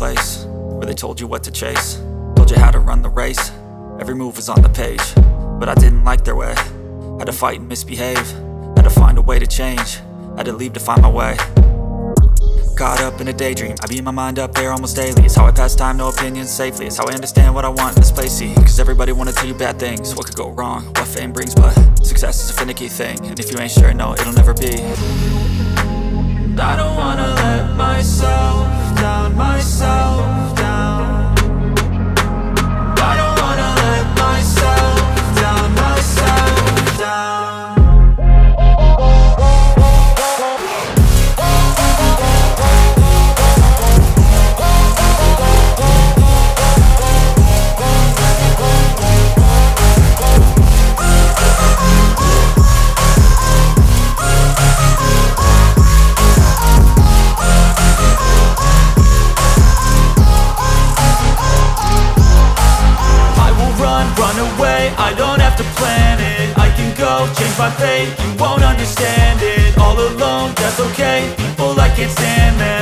place where they told you what to chase, told you how to run the race. Every move was on the page, but I didn't like their way. Had to fight and misbehave, had to find a way to change, had to leave to find my way. Caught up in a daydream, I beat my mind up there almost daily. It's how I pass time, no opinions safely. It's how I understand what I want in this place, see. Cause everybody wanna tell you bad things, what could go wrong, what fame brings. But success is a finicky thing, and if you ain't sure, no, it'll never be. I don't wanna let myself down, myself down. I don't wanna let myself down, myself down. Run away, I don't have to plan it. I can go, change my fate, you won't understand it. All alone, that's okay, people I can't stand, man.